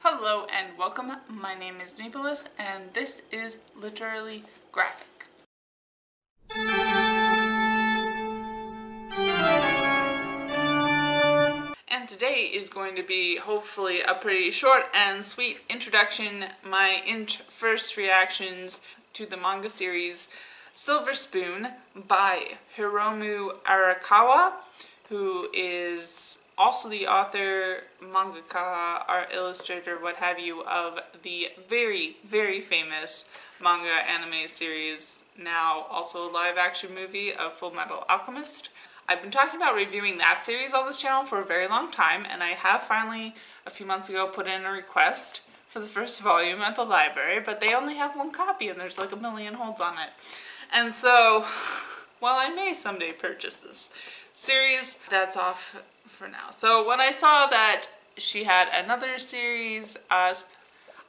Hello and welcome. My name is Nicholas and this is Literally Graphic. And today is going to be hopefully a pretty short and sweet introduction, my first reactions to the manga series Silver Spoon by Hiromu Arakawa, who is also the author, mangaka, art illustrator, what have you, of the very, very famous manga anime series, now also a live action movie of Full Metal Alchemist. I've been talking about reviewing that series on this channel for a very long time, and I have finally, a few months ago, put in a request for the first volume at the library, but they only have one copy and there's like a million holds on it. And so, while I may someday purchase this series, that's off for now. So when I saw that she had another series,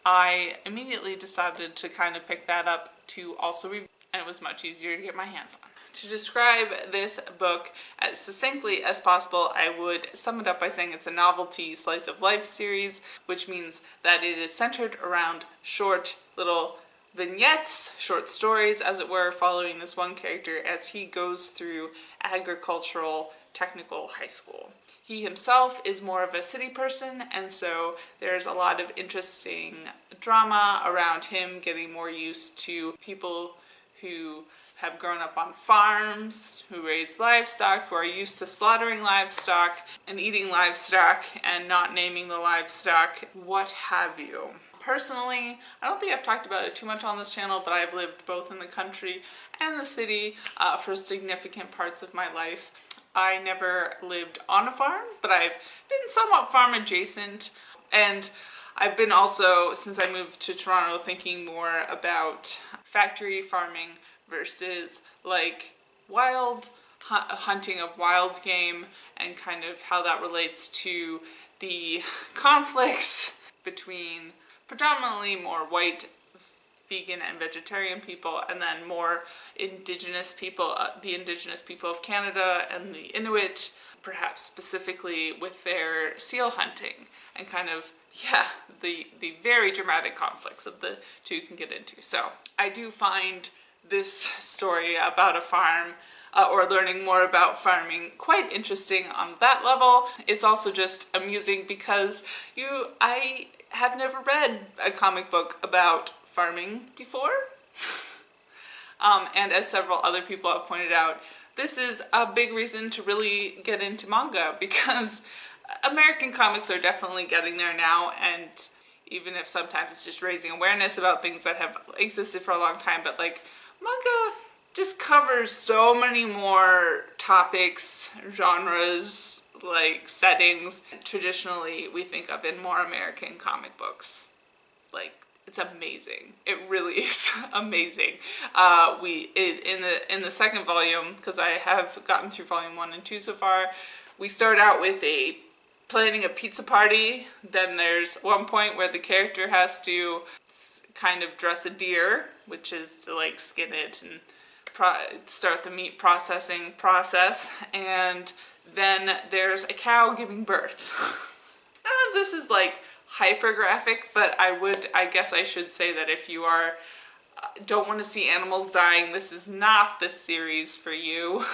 I immediately decided to kind of pick that up to also review, and it was much easier to get my hands on. To describe this book as succinctly as possible, I would sum it up by saying it's a novelty slice of life series, which means that it is centered around short little vignettes, short stories as it were, following this one character as he goes through agricultural technical high school. He himself is more of a city person, and so there's a lot of interesting drama around him getting more used to people who have grown up on farms, who raise livestock, who are used to slaughtering livestock and eating livestock and not naming the livestock, what have you. Personally, I don't think I've talked about it too much on this channel, but I've lived both in the country and the city for significant parts of my life. I never lived on a farm, but I've been somewhat farm adjacent, and I've been also, since I moved to Toronto, thinking more about factory farming versus like wild hunting of wild game, and kind of how that relates to the conflicts between predominantly more white vegan and vegetarian people, and then more indigenous people, the indigenous people of Canada and the Inuit, perhaps specifically with their seal hunting, and kind of, yeah, the very dramatic conflicts that the two can get into. So I do find this story about a farm or learning more about farming quite interesting on that level. It's also just amusing because I have never read a comic book about farming before. And as several other people have pointed out, this is a big reason to really get into manga, because American comics are definitely getting there now, and even if sometimes it's just raising awareness about things that have existed for a long time, but like manga just covers so many more topics, genres, like settings traditionally we think of in more American comic books. Like, it's amazing. It really is amazing. In the second volume, because I have gotten through volume 1 and 2 so far, we start out with planning a pizza party. Then there's one point where the character has to kind of dress a deer, which is to like skin it and start the meat processing process. And then there's a cow giving birth. None of this is like hyper graphic, but I guess I should say that if you don't want to see animals dying, this is not the series for you.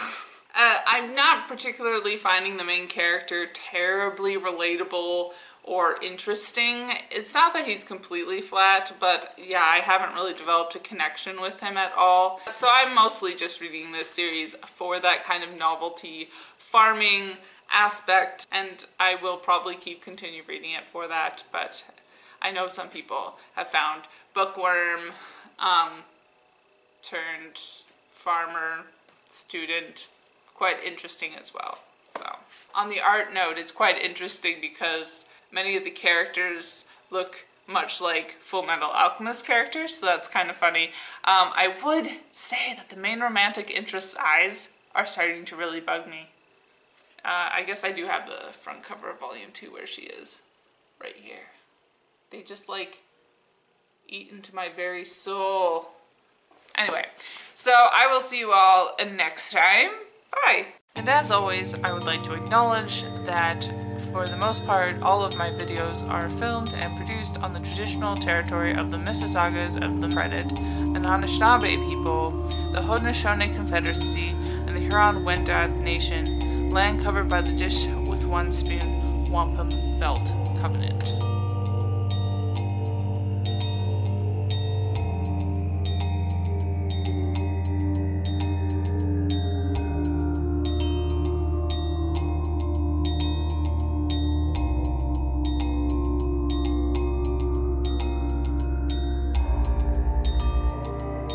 I'm not particularly finding the main character terribly relatable or interesting. It's not that he's completely flat, but yeah, I haven't really developed a connection with him at all. So I'm mostly just reading this series for that kind of novelty farming aspect, and I will probably continue reading it for that, but I know some people have found bookworm turned farmer student quite interesting as well. So on the art note, it's quite interesting because many of the characters look much like Full Metal Alchemist characters, so that's kind of funny. I would say that the main romantic interest's eyes are starting to really bug me. I guess I do have the front cover of volume 2 where she is, right here. They just like eat into my very soul. Anyway, so I will see you all next time. Bye! And as always, I would like to acknowledge that For the most part, all of my videos are filmed and produced on the traditional territory of the Mississaugas of the Credit, an Anishinaabe people, the Haudenosaunee Confederacy, and the Huron-Wendat Nation, land covered by the Dish with One Spoon Wampum Belt Covenant.